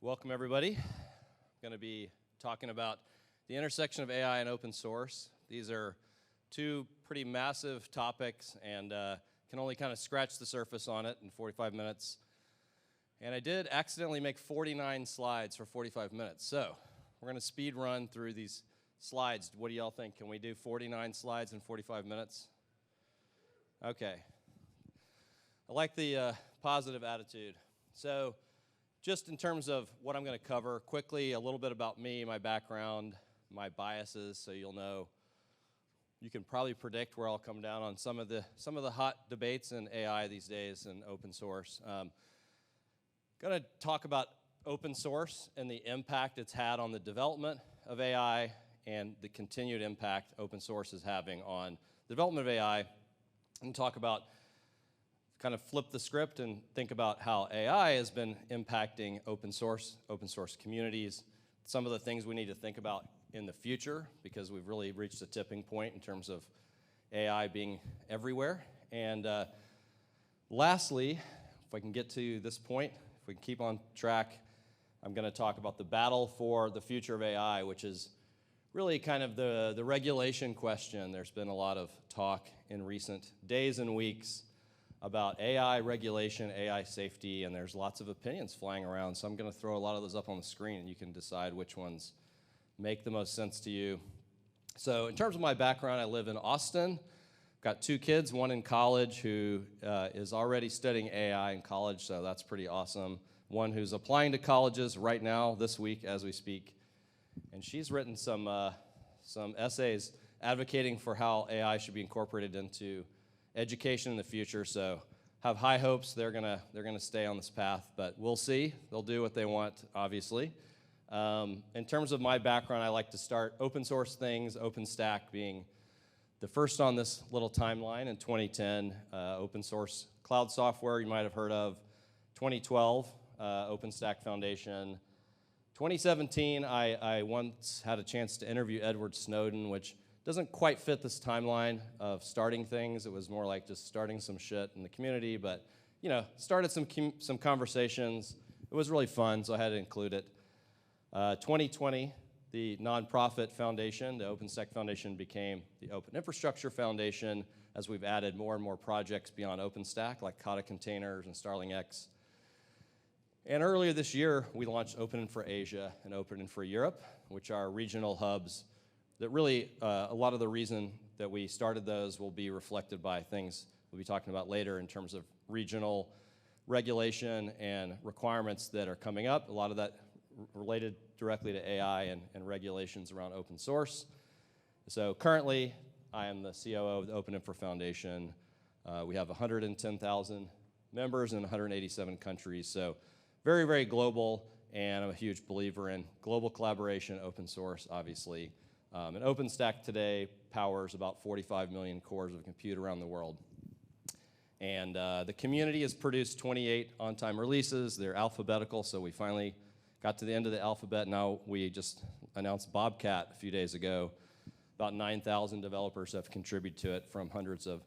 Welcome, everybody. I'm going to be talking about the intersection of AI and open source. These are two pretty massive topics and can only kind of scratch the surface on it in 45 minutes. And I did accidentally make 49 slides for 45 minutes. So we're going to speed run through these slides. What do y'all think? Can we do 49 slides in 45 minutes? Okay. I like the positive attitude. So just in terms of what I'm going to cover, quickly, a little bit about me, my background, my biases, so you'll know. You can probably predict where I'll come down on some of the hot debates in AI these days and open source. Going to talk about open source and the impact it's had on the development of AI and the continued impact open source is having on the development of AI, and talk about kind of flip the script and think about how AI has been impacting open source communities, some of the things we need to think about in the future, because we've really reached a tipping point in terms of AI being everywhere. And lastly, if I can get to this point, if we can keep on track, I'm going to talk about the battle for the future of AI, which is really kind of the regulation question. There's been a lot of talk in recent days and weeks about AI regulation, AI safety, and there's lots of opinions flying around. So I'm going to throw a lot of those up on the screen, and you can decide which ones make the most sense to you. So in terms of my background, I live in Austin. Got two kids, one in college who is already studying AI in college, so that's pretty awesome. One who's applying to colleges right now, this week as we speak. And she's written some essays advocating for how AI should be incorporated into education in the future, so have high hopes they're gonna stay on this path, but we'll see. They'll do what they want, obviously. In terms of my background, I like to start open source things, OpenStack being the first on this little timeline in 2010, open source cloud software you might have heard of. 2012, OpenStack Foundation. 2017, I once had a chance to interview Edward Snowden, which doesn't quite fit this timeline of starting things. It was more like just starting some shit in the community, but started some conversations. It was really fun, so I had to include it. 2020, the nonprofit foundation, the OpenStack Foundation, became the Open Infrastructure Foundation as we've added more and more projects beyond OpenStack, like Kata containers and Starling X. And earlier this year, we launched OpenInfra Asia and OpenInfra Europe, which are regional hubs that really, a lot of the reason that we started those will be reflected by things we'll be talking about later in terms of regional regulation and requirements that are coming up. A lot of that related directly to AI and regulations around open source. So currently, I am the COO of the OpenInfra Foundation. We have 110,000 members in 187 countries, so very, very global, and I'm a huge believer in global collaboration, open source, obviously. And OpenStack today powers about 45 million cores of compute around the world. And the community has produced 28 on-time releases. They're alphabetical, so we finally got to the end of the alphabet. Now we just announced Bobcat a few days ago. About 9,000 developers have contributed to it from hundreds of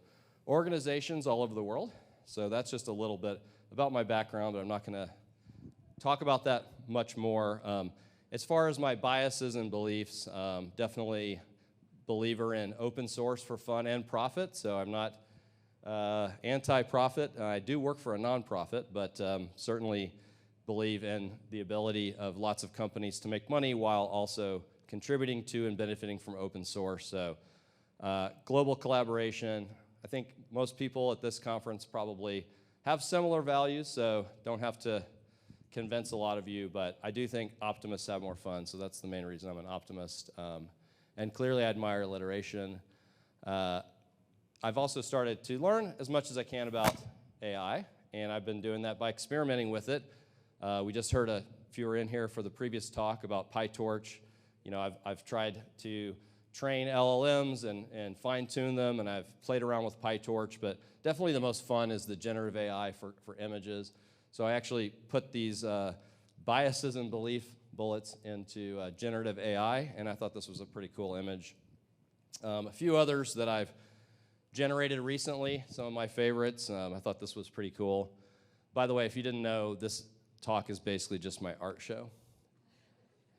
organizations all over the world. So that's just a little bit about my background, but I'm not going to talk about that much more. As far as my biases and beliefs, definitely believer in open source for fun and profit, so I'm not anti-profit. I do work for a nonprofit, but certainly believe in the ability of lots of companies to make money while also contributing to and benefiting from open source. So global collaboration. I think most people at this conference probably have similar values, so don't have to convince a lot of you, but I do think optimists have more fun, so that's the main reason I'm an optimist. And clearly I admire alliteration. I've also started to learn as much as I can about AI, and I've been doing that by experimenting with it. We just heard if you were in here for the previous talk about PyTorch. I've tried to train LLMs and fine-tune them, and I've played around with PyTorch, but definitely the most fun is the generative AI for images. So I actually put these biases and belief bullets into generative AI, and I thought this was a pretty cool image. A few others that I've generated recently, some of my favorites. I thought this was pretty cool. By the way, if you didn't know, this talk is basically just my art show.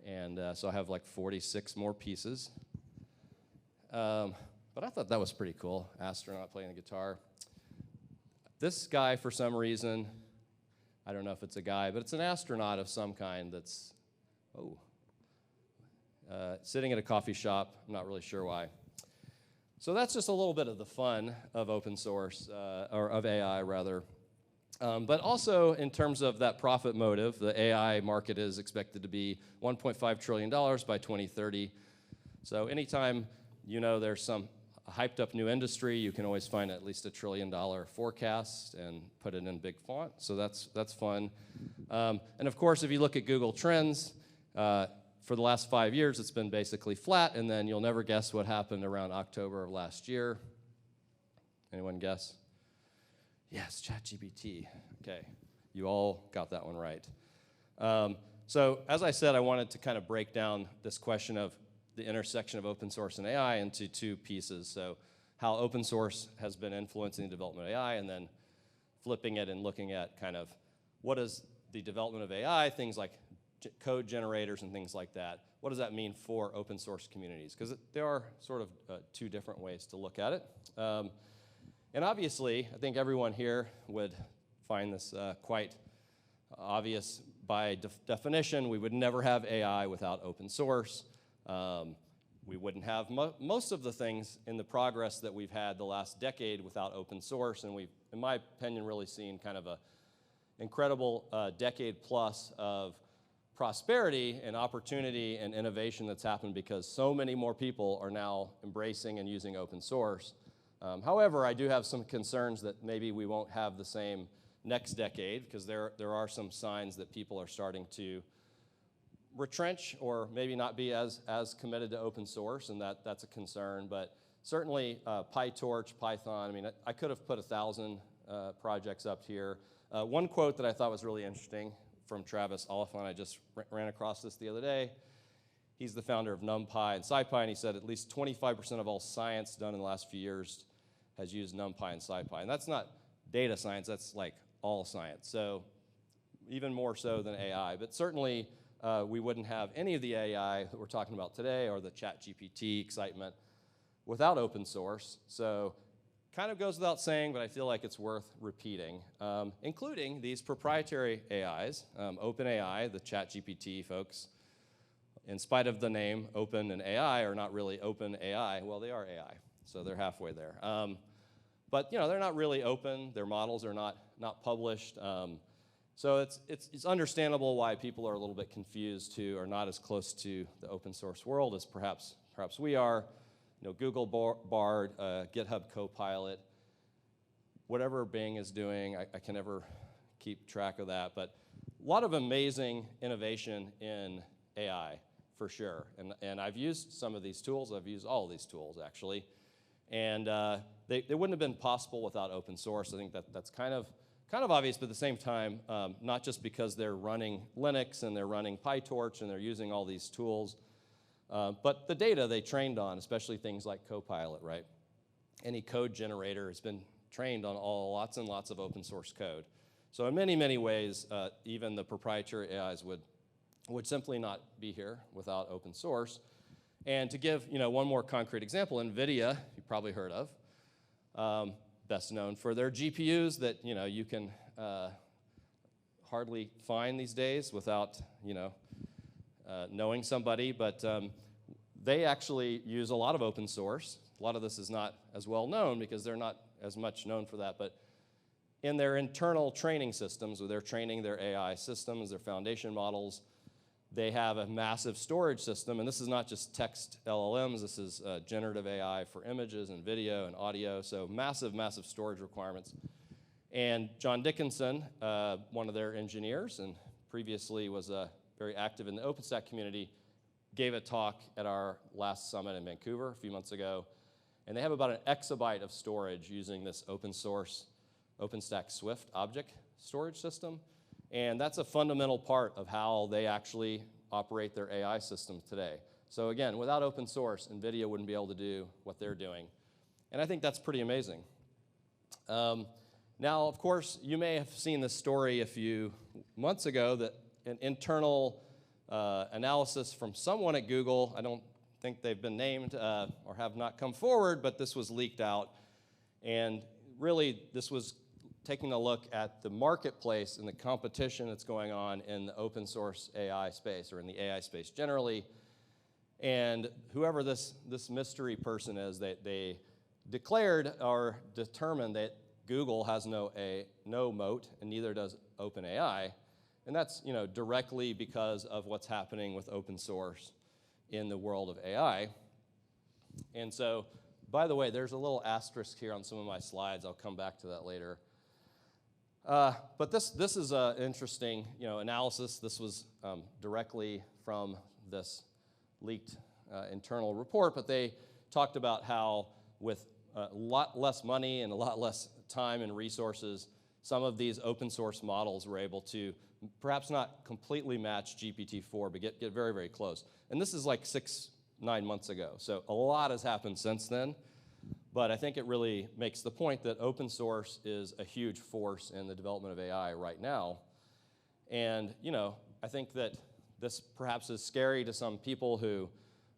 And so I have like 46 more pieces. But I thought that was pretty cool, astronaut playing the guitar. This guy, for some reason, I don't know if it's a guy, but it's an astronaut of some kind that's, sitting at a coffee shop. I'm not really sure why. So that's just a little bit of the fun of open source, or of AI, rather. But also, in terms of that profit motive, the AI market is expected to be $1.5 trillion by 2030. So anytime there's some hyped up new industry, you can always find at least $1 trillion forecast and put it in big font. So that's fun. And of course, if you look at Google Trends, for the last 5 years, it's been basically flat, and then you'll never guess what happened around October of last year. Anyone guess? Yes, ChatGPT. Okay, you all got that one right. So as I said, I wanted to kind of break down this question of the intersection of open source and AI into two pieces. So how open source has been influencing the development of AI, and then flipping it and looking at kind of what is the development of AI, things like code generators and things like that. What does that mean for open source communities? Because there are sort of two different ways to look at it. And obviously, I think everyone here would find this quite obvious. By definition, we would never have AI without open source. We wouldn't have most of the things in the progress that we've had the last decade without open source, and we've, in my opinion, really seen kind of a incredible decade plus of prosperity and opportunity and innovation that's happened because so many more people are now embracing and using open source. However, I do have some concerns that maybe we won't have the same next decade, because there are some signs that people are starting to retrench or maybe not be as committed to open source, and that's a concern. But certainly PyTorch, Python, I mean, I could have put 1,000 projects up here. One quote that I thought was really interesting from Travis Oliphant, I just ran across this the other day. He's the founder of NumPy and SciPy, and he said at least 25% of all science done in the last few years has used NumPy and SciPy. And that's not data science, that's like all science. So even more so than AI. But certainly we wouldn't have any of the AI that we're talking about today or the ChatGPT excitement without open source. So kind of goes without saying, but I feel like it's worth repeating, including these proprietary AIs, OpenAI, the ChatGPT folks. In spite of the name, Open and AI are not really Open AI. Well, they are AI, so they're halfway there. But they're not really open. Their models are not published. So it's understandable why people are a little bit confused too, or not as close to the open source world as perhaps we are. Google Bard, GitHub Copilot, whatever Bing is doing, I can never keep track of that. But a lot of amazing innovation in AI, for sure. And I've used some of these tools. I've used all of these tools, actually. And they wouldn't have been possible without open source. I think that's kind of obvious, but at the same time, not just because they're running Linux and they're running PyTorch and they're using all these tools, but the data they trained on, especially things like Copilot, right? Any code generator has been trained on lots and lots of open source code. So in many, many ways, even the proprietary AIs would simply not be here without open source. And to give one more concrete example, NVIDIA, you've probably heard of, best known for their GPUs that you can hardly find these days without knowing somebody, but they actually use a lot of open source. A lot of this is not as well known because they're not as much known for that, but in their internal training systems, where they're training their AI systems, their foundation models, they have a massive storage system, and this is not just text LLMs, this is generative AI for images and video and audio, so massive, massive storage requirements. And John Dickinson, one of their engineers, and previously was very active in the OpenStack community, gave a talk at our last summit in Vancouver a few months ago, and they have about an exabyte of storage using this open source OpenStack Swift object storage system. And that's a fundamental part of how they actually operate their AI systems today. So again, without open source, NVIDIA wouldn't be able to do what they're doing. And I think that's pretty amazing. Now, of course, you may have seen this story a few months ago that an internal analysis from someone at Google, I don't think they've been named or have not come forward, but this was leaked out. And really, this was taking a look at the marketplace and the competition that's going on in the open source AI space, or in the AI space generally. And whoever this mystery person is, they declared or determined that Google has no moat, and neither does OpenAI. And that's, directly because of what's happening with open source in the world of AI. And so, by the way, there's a little asterisk here on some of my slides. I'll come back to that later. But this is an interesting, analysis. This was directly from this leaked internal report, but they talked about how with a lot less money and a lot less time and resources, some of these open source models were able to perhaps not completely match GPT-4, but get very, very close. And this is like 6-9 months ago. So a lot has happened since then. But I think it really makes the point that open source is a huge force in the development of AI right now. And, I think that this perhaps is scary to some people who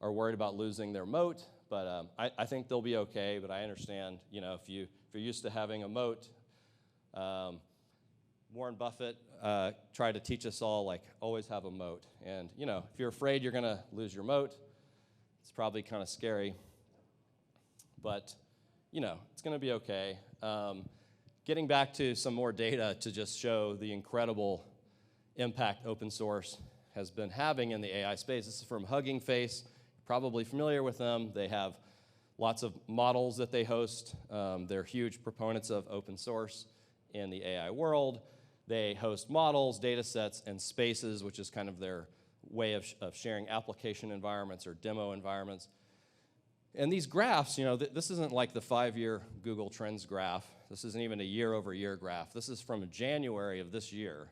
are worried about losing their moat, but I think they'll be okay. But I understand, if you're used to having a moat, Warren Buffett tried to teach us all, always have a moat. And, if you're afraid you're going to lose your moat, it's probably kind of scary. But, it's going to be okay. Getting back to some more data to just show the incredible impact open source has been having in the AI space. This is from Hugging Face. Probably familiar with them. They have lots of models that they host. They're huge proponents of open source in the AI world. They host models, data sets, and spaces, which is kind of their way of sharing application environments or demo environments. And these graphs, this isn't like the 5-year Google Trends graph. This isn't even a year-over-year graph. This is from January of this year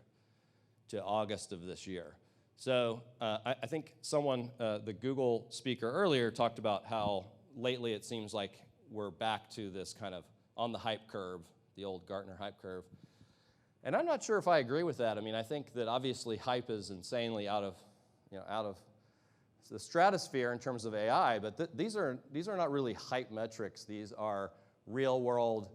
to August of this year. So I think someone, the Google speaker earlier, talked about how lately it seems like we're back to this kind of on the hype curve, the old Gartner hype curve. And I'm not sure if I agree with that. I mean, I think that obviously hype is insanely out of the stratosphere in terms of AI, but these are not really hype metrics. These are real-world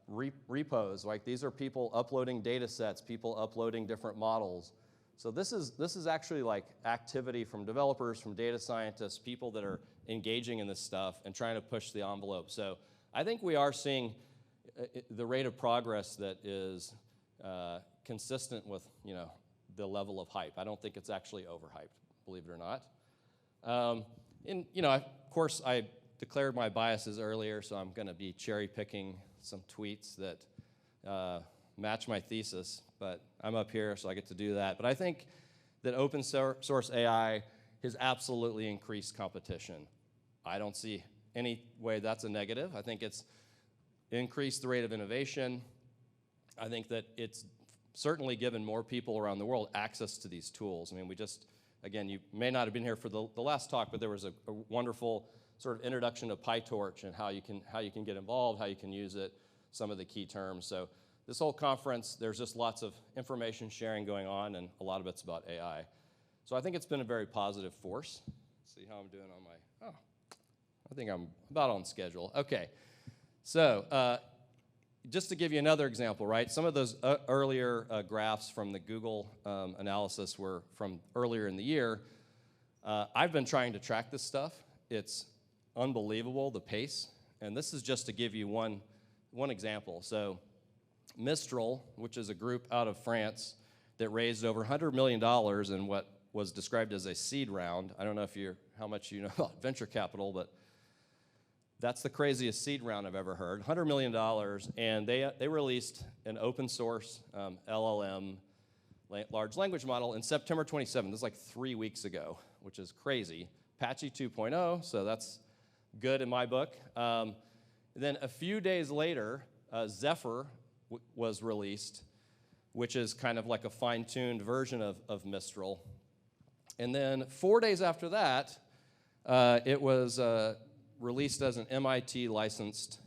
repos. Like, these are people uploading data sets, people uploading different models. So this is actually like activity from developers, from data scientists, people that are engaging in this stuff and trying to push the envelope. So I think we are seeing the rate of progress that is consistent with the level of hype. I don't think it's actually overhyped, believe it or not. Of course, I declared my biases earlier, so I'm going to be cherry picking some tweets that match my thesis, but I'm up here, so I get to do that. But I think that open source AI has absolutely increased competition. I don't see any way that's a negative. I think it's increased the rate of innovation. I think that it's certainly given more people around the world access to these tools. I mean, again, you may not have been here for the last talk, but there was a wonderful sort of introduction to PyTorch and how you can get involved, how you can use it, some of the key terms. So this whole conference, there's just lots of information sharing going on, and a lot of it's about AI. So I think it's been a very positive force. Let's see how I'm doing on my, I think I'm about on schedule. Okay, so just to give you another example, right? Some of those earlier graphs from the Google analysis were from earlier in the year. I've been trying to track this stuff. It's unbelievable, the pace. And this is just to give you one example. So Mistral, which is a group out of France that raised over $100 million in what was described as a seed round. I don't know how much you know about venture capital, but that's the craziest seed round I've ever heard. $100 million, and they released an open source LLM, large language model, in September 27. This is like 3 weeks ago, which is crazy. Apache 2.0, so that's good in my book. Then a few days later, Zephyr was released, which is kind of like a fine-tuned version of Mistral. And then 4 days after that, it was released as an MIT licensed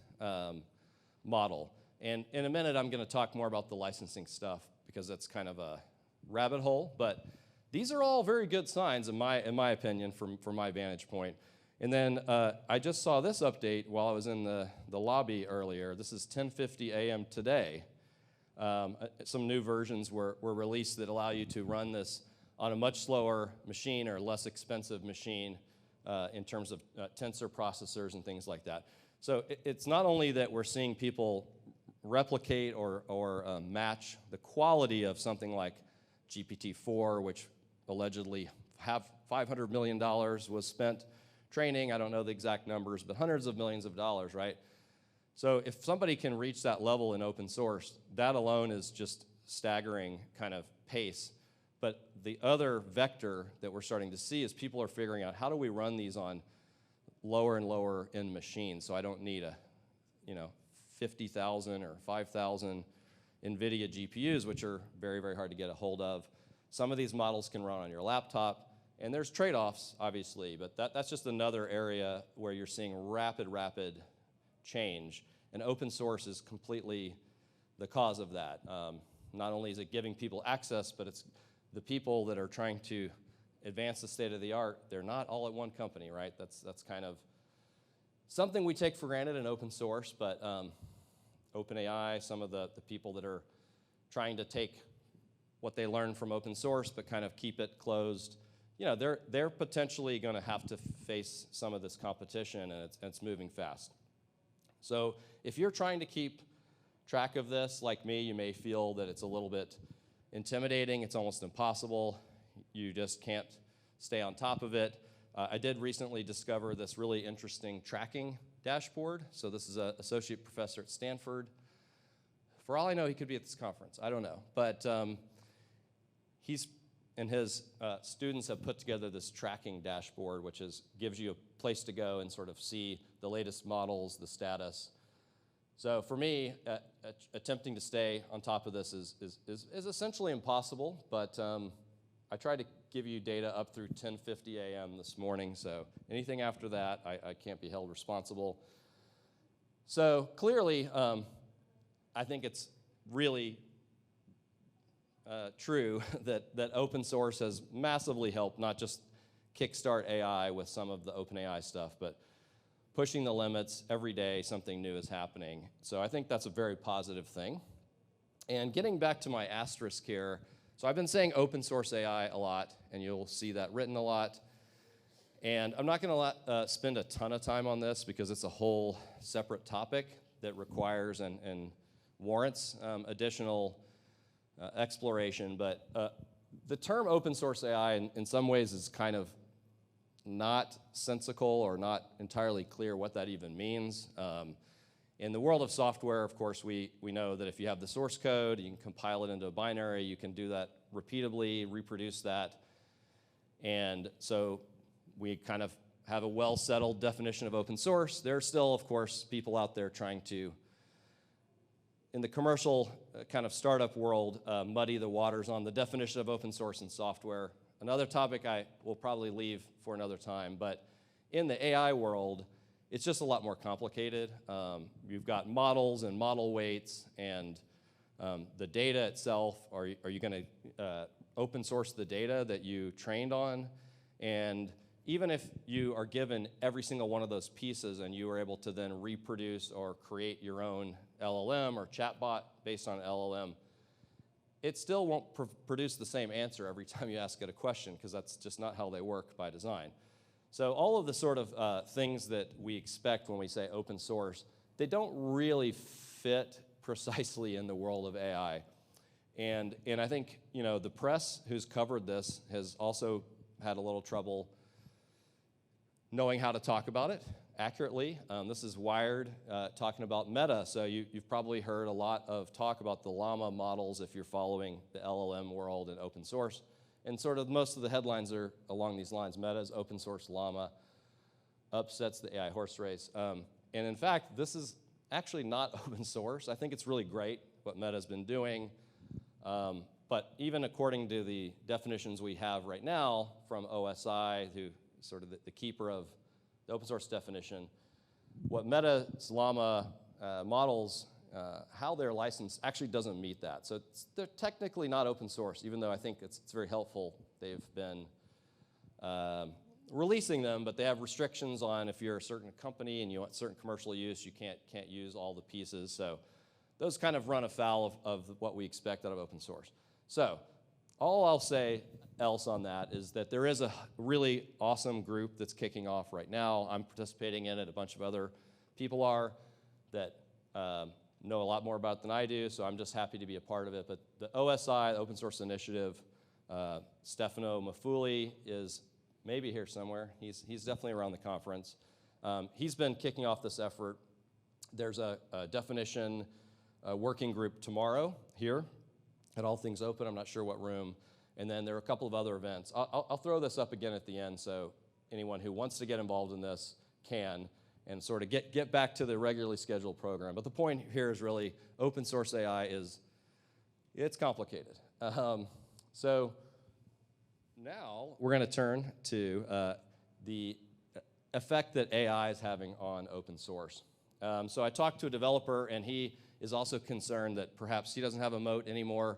model. And in a minute, I'm going to talk more about the licensing stuff because that's kind of a rabbit hole. But these are all very good signs, in my opinion, from my vantage point. And then I just saw this update while I was in the lobby earlier. This is 10:50 a.m. today. Some new versions were released that allow you to run this on a much slower machine or less expensive machine in terms of tensor processors and things like that. So it's not only that we're seeing people replicate or match the quality of something like GPT-4, which allegedly $500 million was spent training. I don't know the exact numbers, but hundreds of millions of dollars, right? So if somebody can reach that level in open source, that alone is just staggering kind of pace. But the other vector that we're starting to see is people are figuring out how do we run these on lower and lower end machines, so I don't need a 50,000 or 5,000 NVIDIA GPUs, which are very, very hard to get a hold of. Some of these models can run on your laptop, and there's trade-offs, obviously, but that's just another area where you're seeing rapid change, and open source is completely the cause of that. Not only is it giving people access, but it's the people that are trying to advance the state of the art. They're not all at one company, right? That's kind of something we take for granted in open source, but OpenAI, some of the people that are trying to take what they learned from open source but kind of keep it closed, they're potentially going to have to face some of this competition, and it's moving fast. So if you're trying to keep track of this, like me, you may feel that it's a little bit intimidating. It's almost impossible. You just can't stay on top of it. I did recently discover this really interesting tracking dashboard. So this is an associate professor at Stanford. For all I know, he could be at this conference. I don't know. But he's and his students have put together this tracking dashboard, which gives you a place to go and sort of see the latest models, the status. So for me, attempting to stay on top of this is essentially impossible, but I try to give you data up through 10:50 a.m. this morning, so anything after that, I can't be held responsible. So clearly, I think it's really true that open source has massively helped not just kickstart AI with some of the OpenAI stuff, but pushing the limits every day, something new is happening. So I think that's a very positive thing. And getting back to my asterisk here, so I've been saying open source AI a lot, and you'll see that written a lot. And I'm not going to spend a ton of time on this because it's a whole separate topic that requires and warrants additional exploration. But the term open source AI in some ways is kind of not sensical or not entirely clear what that even means. In the world of software, of course, we know that if you have the source code, you can compile it into a binary, you can do that repeatably, reproduce that. And so we kind of have a well-settled definition of open source. There are still, of course, people out there trying to, in the commercial kind of startup world, muddy the waters on the definition of open source and software. Another topic I will probably leave for another time, but in the AI world, it's just a lot more complicated. You've got models and model weights, and the data itself. Are you going to open source the data that you trained on? And even if you are given every single one of those pieces and you are able to then reproduce or create your own LLM or chatbot based on LLM, it still won't produce the same answer every time you ask it a question, because that's just not how they work by design. So all of the sort of things that we expect when we say open source, they don't really fit precisely in the world of AI. And I think the press who's covered this has also had a little trouble knowing how to talk about it accurately. This is Wired talking about Meta, so you've probably heard a lot of talk about the Llama models if you're following the LLM world and open source. And sort of most of the headlines are along these lines. Meta's open source Llama upsets the AI horse race. And in fact, this is actually not open source. I think it's really great what Meta's been doing. But even according to the definitions we have right now from OSI, who sort of the keeper of the open source definition, what Meta's Llama models how they're licensed actually doesn't meet that. So they're technically not open source, even though I think it's very helpful. They've been releasing them, but they have restrictions on if you're a certain company and you want certain commercial use, you can't use all the pieces. So those kind of run afoul of what we expect out of open source. So all I'll say else on that is that there is a really awesome group that's kicking off right now. I'm participating in it. A bunch of other people are that know a lot more about it than I do, so I'm just happy to be a part of it. But the OSI, the Open Source Initiative, Stefano Maffuli is maybe here somewhere. He's definitely around the conference. He's been kicking off this effort. There's a definition working group tomorrow here at All Things Open. I'm not sure what room. And then there are a couple of other events. I'll throw this up again at the end so anyone who wants to get involved in this can, and sort of get back to the regularly scheduled program. But the point here is really open source AI it's complicated. So now we're going to turn to the effect that AI is having on open source. So I talked to a developer, and he is also concerned that perhaps he doesn't have a moat anymore.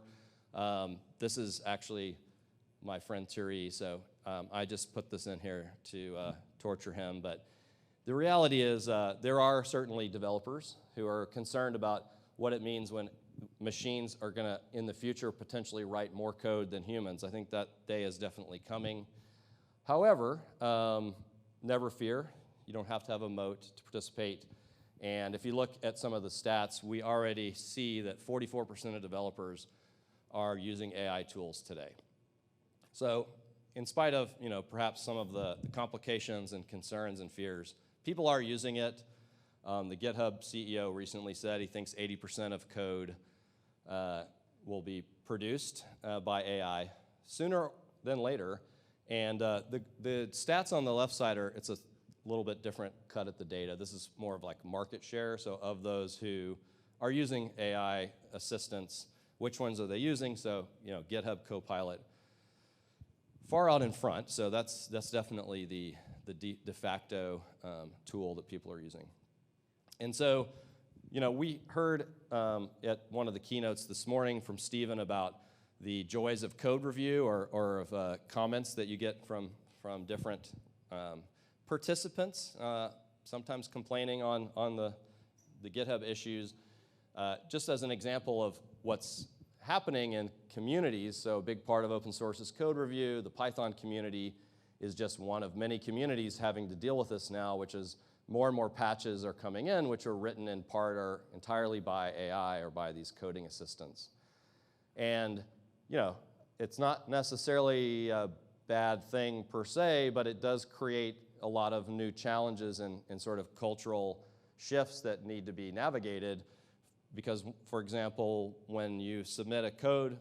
This is actually my friend Thierry, so I just put this in here to torture him. But the reality is there are certainly developers who are concerned about what it means when machines are going to, in the future, potentially write more code than humans. I think that day is definitely coming. However, never fear. You don't have to have a moat to participate. And if you look at some of the stats, we already see that 44% of developers are using AI tools today. So in spite of perhaps some of the complications and concerns and fears, people are using it. The GitHub CEO recently said he thinks 80% of code will be produced by AI sooner than later. And the stats on the left side it's a little bit different cut at the data. This is more of like market share. So of those who are using AI assistants, which ones are they using? So GitHub Copilot, far out in front. So that's definitely the de facto tool that people are using. And so, we heard at one of the keynotes this morning from Stephen about the joys of code review or of comments that you get from different participants, sometimes complaining on the GitHub issues. Just as an example of what's happening in communities, so a big part of open source is code review. The Python community is just one of many communities having to deal with this now, which is more and more patches are coming in, which are written in part or entirely by AI or by these coding assistants. And, it's not necessarily a bad thing per se, but it does create a lot of new challenges and sort of cultural shifts that need to be navigated. Because, for example, when you submit a code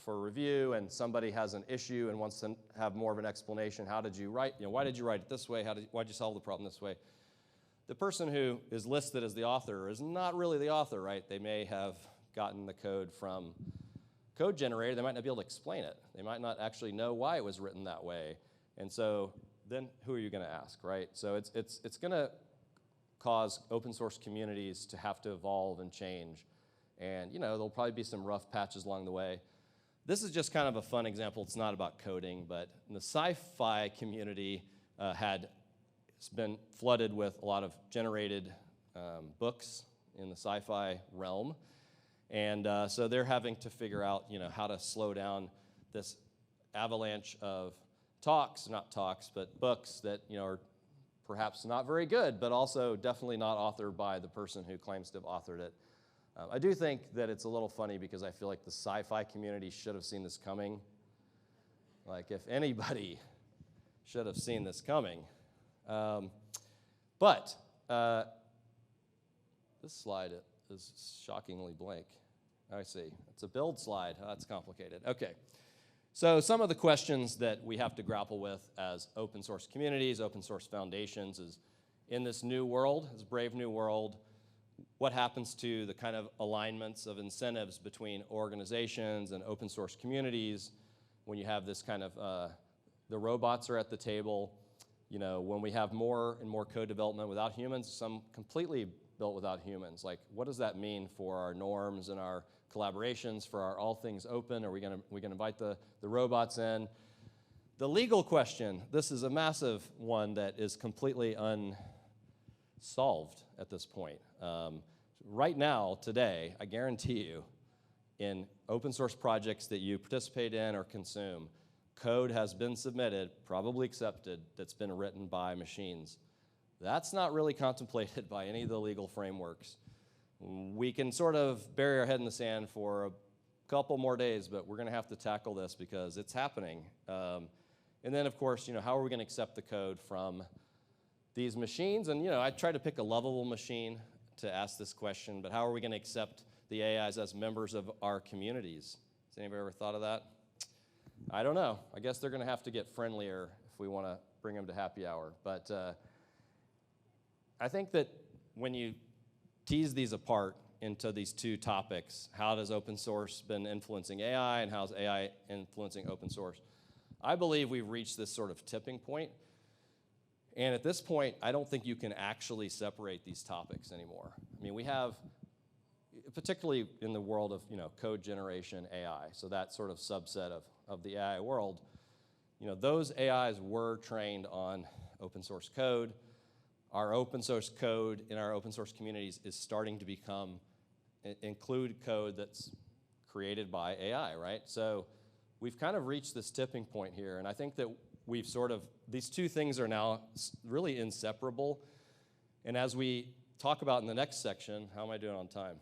for review and somebody has an issue and wants to have more of an explanation, how did you write, why did you write it this way? Why did you solve the problem this way? The person who is listed as the author is not really the author, right? They may have gotten the code from code generator. They might not be able to explain it. They might not actually know why it was written that way. And so then who are you going to ask, right? So it's going to cause open source communities to have to evolve and change. And there'll probably be some rough patches along the way. This is just kind of a fun example. It's not about coding, but the sci-fi community it's been flooded with a lot of generated books in the sci-fi realm. And so they're having to figure out how to slow down this avalanche of books that are perhaps not very good, but also definitely not authored by the person who claims to have authored it. I do think that it's a little funny because I feel like the sci-fi community should have seen this coming. Like, if anybody should have seen this coming. But this slide is shockingly blank. I see. It's a build slide. Oh, that's complicated. Okay. So some of the questions that we have to grapple with as open source communities, open source foundations is, in this new world, this brave new world, what happens to the kind of alignments of incentives between organizations and open source communities when you have this kind of, the robots are at the table, when we have more and more code development without humans, some completely built without humans? Like, what does that mean for our norms and our collaborations, for our all things open? Are we gonna invite the robots in? The legal question, this is a massive one that is completely unsolved at this point. Right now, today, I guarantee you, in open source projects that you participate in or consume, code has been submitted, probably accepted, that's been written by machines. That's not really contemplated by any of the legal frameworks. We can sort of bury our head in the sand for a couple more days, but we're gonna have to tackle this because it's happening. And then, of course, how are we gonna accept the code from these machines? And, I tried to pick a lovable machine to ask this question, but how are we gonna accept the AIs as members of our communities? Has anybody ever thought of that? I don't know. I guess they're gonna have to get friendlier if we wanna bring them to happy hour. But I think that when you tease these apart into these two topics, how does open source been influencing AI and how's AI influencing open source? I believe we've reached this sort of tipping point. And at this point, I don't think you can actually separate these topics anymore. I mean, we have, particularly in the world of code generation AI, so that sort of subset of the AI world, those AIs were trained on open source code. Our open source code in our open source communities is starting to include code that's created by AI, right? So we've kind of reached this tipping point here, and I think that we've these two things are now really inseparable. And as we talk about in the next section, how am I doing on time?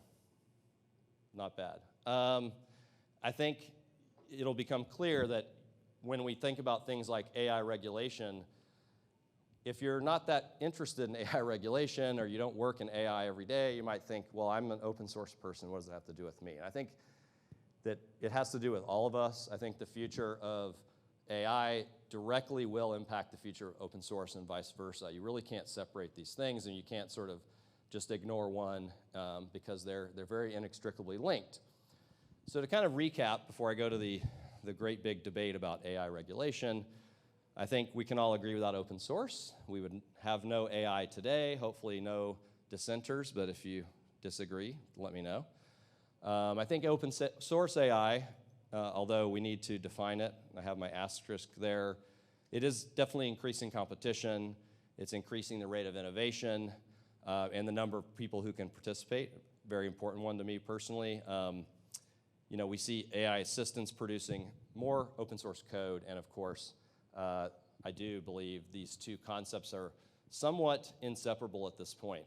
Not bad. I think it'll become clear that when we think about things like AI regulation, if you're not that interested in AI regulation or you don't work in AI every day, you might think, well, I'm an open source person, what does that have to do with me? And I think that it has to do with all of us. I think the future of AI directly will impact the future of open source and vice versa. You really can't separate these things, and you can't sort of just ignore one because they're very inextricably linked. So to kind of recap before I go to the great big debate about AI regulation, I think we can all agree without open source, we would have no AI today, hopefully no dissenters, but if you disagree, let me know. I think open source AI, although we need to define it, I have my asterisk there, it is definitely increasing competition, it's increasing the rate of innovation, and the number of people who can participate, very important one to me personally. We see AI assistants producing more open source code, and of course, I do believe these two concepts are somewhat inseparable at this point,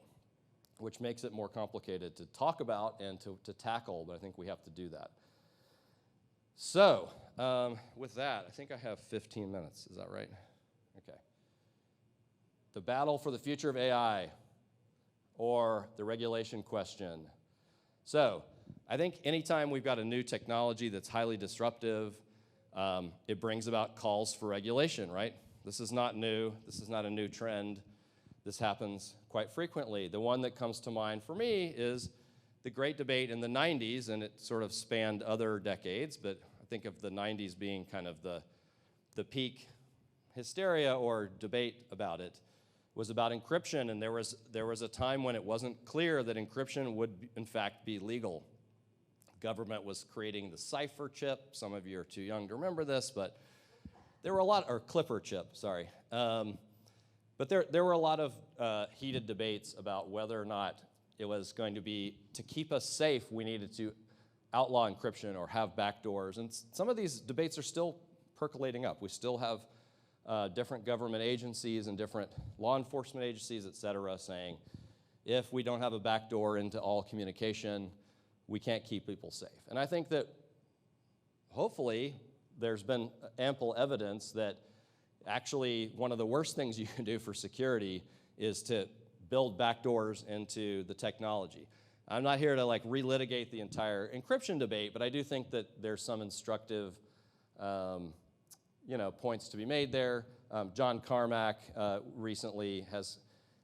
which makes it more complicated to talk about and to tackle, but I think we have to do that. So, with that, I think I have 15 minutes, is that right? Okay. The battle for the future of AI, or the regulation question. So, I think anytime we've got a new technology that's highly disruptive, it brings about calls for regulation, right? This is not new. This is not a new trend. This happens quite frequently. The one that comes to mind for me is the great debate in the 90s, and it sort of spanned other decades, but I think of the 90s being kind of the peak hysteria or debate about it, was about encryption, and there was a time when it wasn't clear that encryption would in fact be legal. Government was creating the cipher chip. Some of you are too young to remember this, but there were a lot, or Clipper chip, sorry. But there were a lot of heated debates about whether or not it was going to be, to keep us safe, we needed to outlaw encryption or have backdoors. And some of these debates are still percolating up. We still have different government agencies and different law enforcement agencies, et cetera, saying if we don't have a backdoor into all communication, we can't keep people safe. And I think that hopefully there's been ample evidence that actually one of the worst things you can do for security is to build backdoors into the technology. I'm not here to relitigate the entire encryption debate, but I do think that there's some instructive points to be made there. John Carmack recently has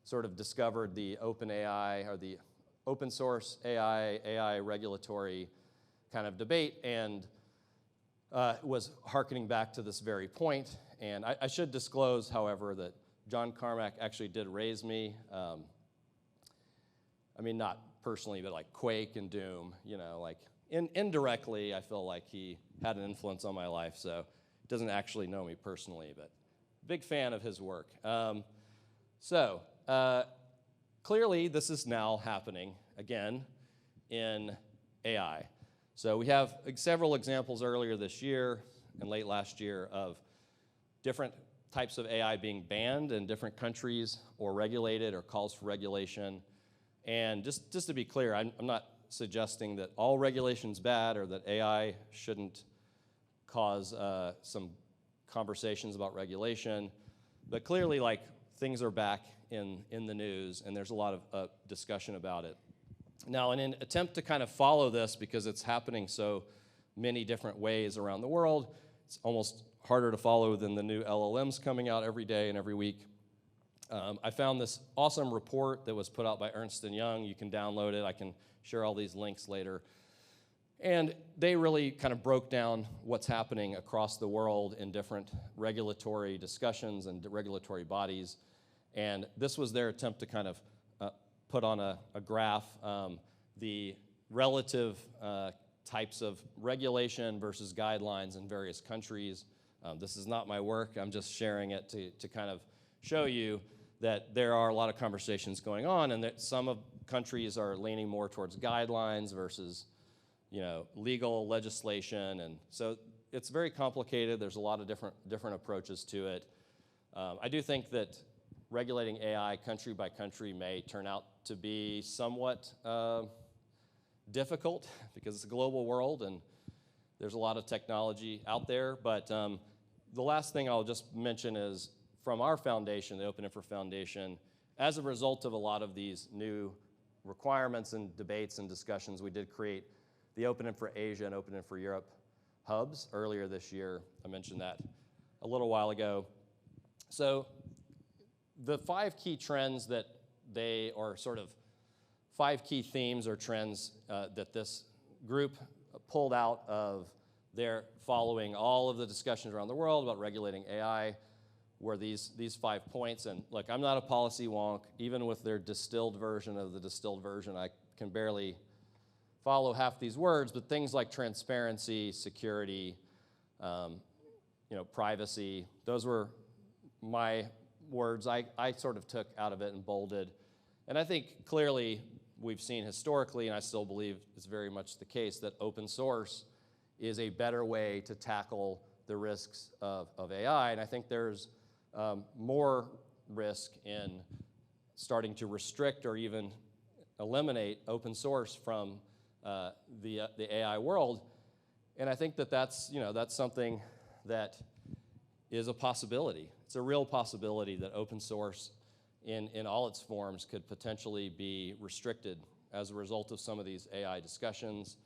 sort of discovered the OpenAI, or the open source AI regulatory kind of debate, and was hearkening back to this very point. And I should disclose, however, that John Carmack actually did raise me I mean, not personally, but like Quake and Doom, you know, like indirectly, I feel like he had an influence on my life. So he doesn't actually know me personally, but big fan of his work. Clearly, this is now happening again in AI. So we have several examples earlier this year and late last year of different types of AI being banned in different countries or regulated or calls for regulation. And just to be clear, I'm not suggesting that all regulation's bad or that AI shouldn't cause some conversations about regulation. But clearly, like, things are back in the news, and there's a lot of discussion about it. Now, in an attempt to kind of follow this, because it's happening so many different ways around the world, it's almost harder to follow than the new LLMs coming out every day and every week. I found this awesome report that was put out by Ernst & Young. You can download it. I can share all these links later. And they really kind of broke down what's happening across the world in different regulatory discussions and regulatory bodies. And this was their attempt to kind of put on a graph the relative types of regulation versus guidelines in various countries. This is not my work. I'm just sharing it to kind of show you that there are a lot of conversations going on, and that some of countries are leaning more towards guidelines versus, you know, legal legislation. And so it's very complicated. There's a lot of different approaches to it. I do think that regulating AI country by country may turn out to be somewhat difficult because it's a global world and there's a lot of technology out there. But the last thing I'll just mention is from our foundation, the OpenInfra Foundation, as a result of a lot of these new requirements and debates and discussions, we did create the OpenInfra Asia and OpenInfra Europe hubs earlier this year. I mentioned that a little while ago. So the 5 key trends that they, or sort of 5 key themes or trends that this group pulled out of their following all of the discussions around the world about regulating AI were these 5 points. And look, I'm not a policy wonk. Even with their distilled version of the distilled version, I can barely follow half these words, but things like transparency, security, privacy, those were my words I sort of took out of it and bolded. And I think clearly we've seen historically, and I still believe it's very much the case, that open source is a better way to tackle the risks of AI. And I think there's more risk in starting to restrict or even eliminate open source from the AI world. And I think that's something that is a possibility. It's a real possibility that open source in all its forms could potentially be restricted as a result of some of these AI discussions.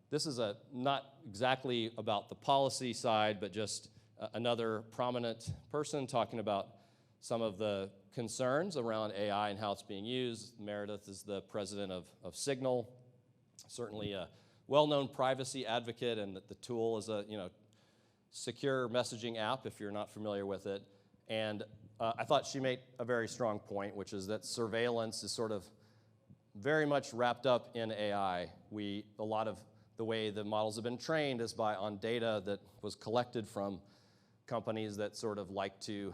This is not exactly about the policy side, but just another prominent person talking about some of the concerns around AI and how it's being used. Meredith is the president of Signal, certainly a well-known privacy advocate, and that the tool is a secure messaging app if you're not familiar with it. And I thought she made a very strong point, which is that surveillance is sort of very much wrapped up in AI. A lot of the way the models have been trained is on data that was collected from companies that sort of like to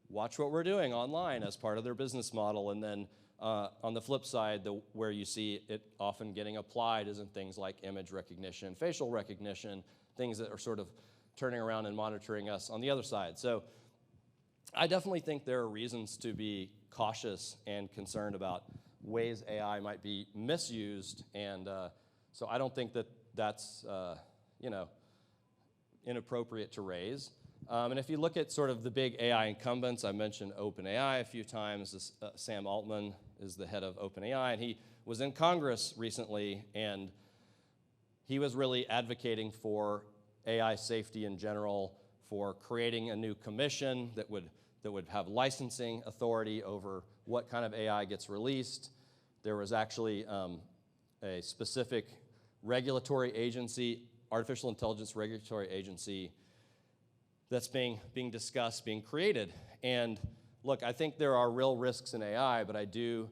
watch what we're doing online as part of their business model. And then on the flip side, where you see it often getting applied is in things like image recognition, facial recognition, things that are sort of turning around and monitoring us on the other side. So I definitely think there are reasons to be cautious and concerned about ways AI might be misused. And so I don't think that's inappropriate to raise. And if you look at sort of the big AI incumbents, I mentioned OpenAI a few times. Sam Altman is the head of OpenAI, and he was in Congress recently, and he was really advocating for AI safety in general, for creating a new commission that would have licensing authority over what kind of AI gets released. There was actually a specific regulatory agency, artificial intelligence regulatory agency, that's being discussed, being created. And look, I think there are real risks in AI, but I do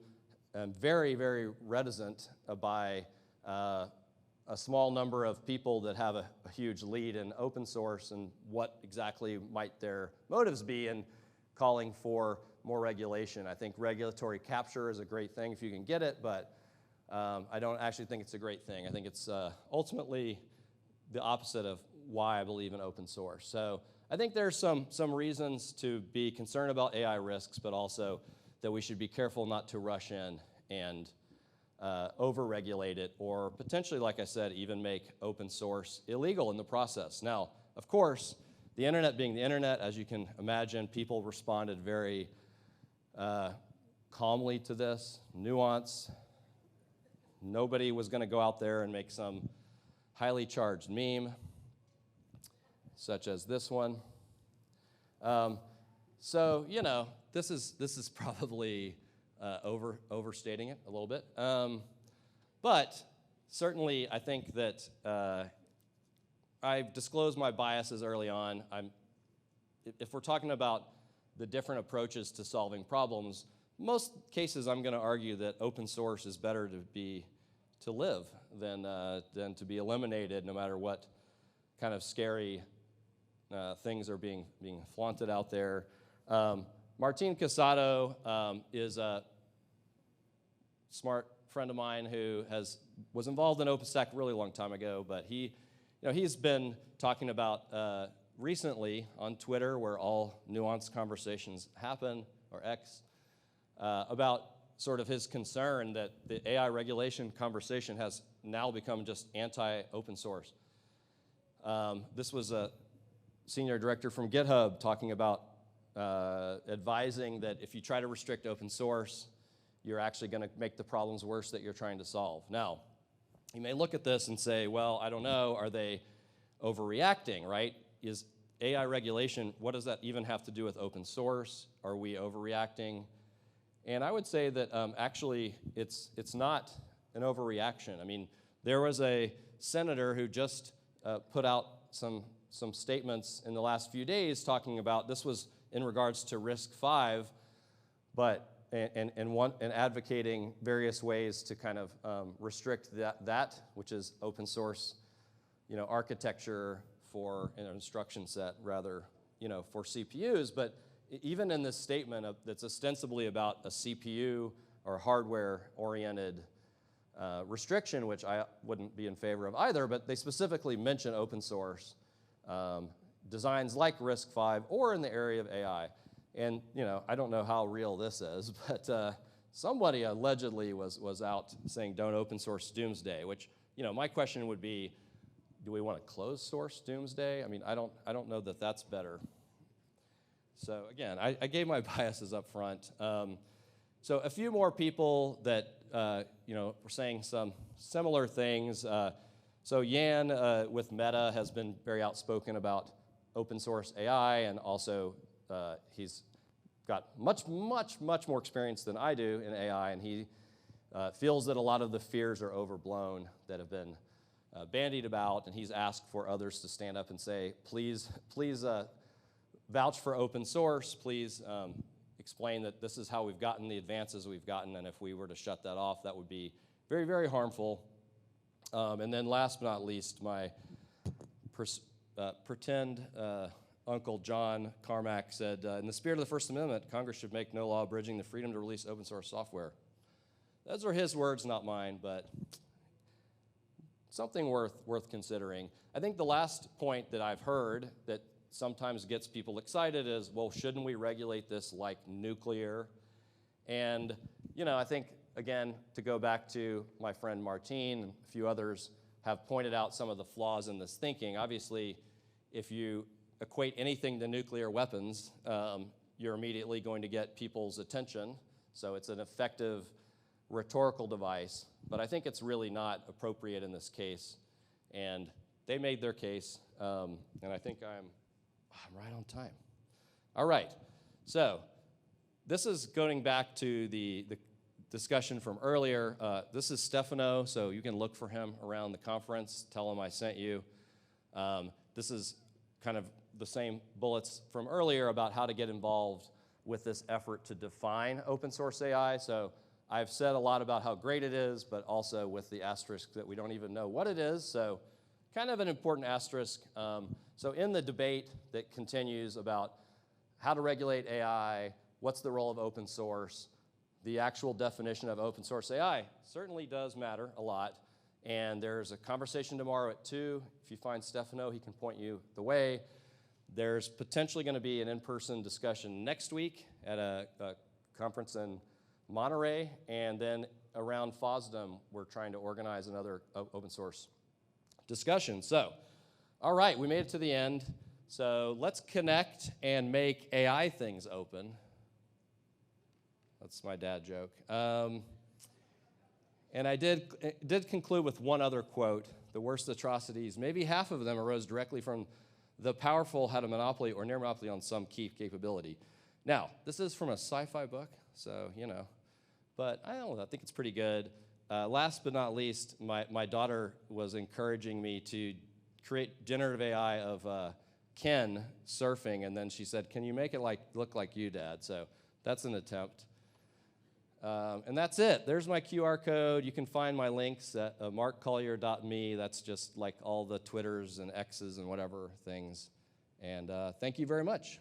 very, very reticent by a small number of people that have a huge lead in open source and what exactly might their motives be in calling for more regulation. I think regulatory capture is a great thing if you can get it, but I don't actually think it's a great thing. I think it's ultimately the opposite of why I believe in open source. So I think there's some reasons to be concerned about AI risks, but also that we should be careful not to rush in and over-regulate it, or potentially, like I said, even make open source illegal in the process. Now, of course, the internet being the internet, as you can imagine, people responded very calmly to this, nuance. Nobody was going to go out there and make some highly charged meme, such as this one. So, you know, this is probably overstating it a little bit. But certainly, I think that I've disclosed my biases early on. If we're talking about the different approaches to solving problems, most cases I'm going to argue that open source is better to live than to be eliminated, no matter what kind of scary things are being flaunted out there. Martin Casado is a smart friend of mine who was involved in OpenStack a really long time ago, but he's been talking about recently on Twitter, where all nuanced conversations happen, or X, about sort of his concern that the AI regulation conversation has now become just anti-open source. This was a senior director from GitHub talking about advising that if you try to restrict open source, you're actually going to make the problems worse that you're trying to solve. Now, you may look at this and say, well, I don't know, are they overreacting, right? Is AI regulation, what does that even have to do with open source? Are we overreacting? And I would say that actually it's not an overreaction. I mean, there was a senator who just put out some statements in the last few days talking about, this was in regards to RISC-V, but and advocating various ways to kind of restrict that, which is open source, architecture for an instruction set, rather, for CPUs. But even in this statement that's ostensibly about a CPU or hardware-oriented restriction, which I wouldn't be in favor of either, but they specifically mention open source designs like RISC-V or in the area of AI. And, I don't know how real this is, but somebody allegedly was out saying don't open source Doomsday, which, my question would be, do we want to close source Doomsday? I mean, I don't know that that's better. So again, I gave my biases up front. So a few more people that, were saying some similar things. So Yan with Meta has been very outspoken about open source AI, and also he's got much more experience than I do in AI, and he feels that a lot of the fears are overblown that have been bandied about, and he's asked for others to stand up and say, please vouch for open source, please explain that this is how we've gotten the advances we've gotten, and if we were to shut that off, that would be very, very harmful. And then last but not least, my pretend Uncle John Carmack said, in the spirit of the First Amendment, Congress should make no law abridging the freedom to release open source software. Those are his words, not mine, but something worth considering. I think the last point that I've heard that sometimes gets people excited is, well, shouldn't we regulate this like nuclear? And, I think, again, to go back to my friend Martin and a few others have pointed out some of the flaws in this thinking. Obviously, if you equate anything to nuclear weapons, you're immediately going to get people's attention. So it's an effective rhetorical device, but I think it's really not appropriate in this case. And they made their case, and I think I'm right on time. All right, so this is going back to the discussion from earlier. This is Stefano, so you can look for him around the conference, tell him I sent you. This is kind of the same bullets from earlier about how to get involved with this effort to define open source AI. So I've said a lot about how great it is, but also with the asterisk that we don't even know what it is. So kind of an important asterisk. So in the debate that continues about how to regulate AI, what's the role of open source, the actual definition of open source AI certainly does matter a lot. And there's a conversation tomorrow at 2. If you find Stefano, he can point you the way. There's potentially going to be an in-person discussion next week at a conference in Monterey. And then around FOSDEM, we're trying to organize another open source discussion. So, all right, we made it to the end. So let's connect and make AI things open. That's my dad joke. And I did conclude with one other quote. The worst atrocities, maybe half of them arose directly from the powerful had a monopoly or near monopoly on some key capability. Now, this is from a sci-fi book, so, you know. But I don't know, I think it's pretty good. Last but not least, my daughter was encouraging me to create generative AI of Ken surfing, and then she said, "Can you make it look like you, Dad?" So that's an attempt. And that's it. There's my QR code. You can find my links at markcollier.me. That's just like all the Twitters and X's and whatever things. And thank you very much.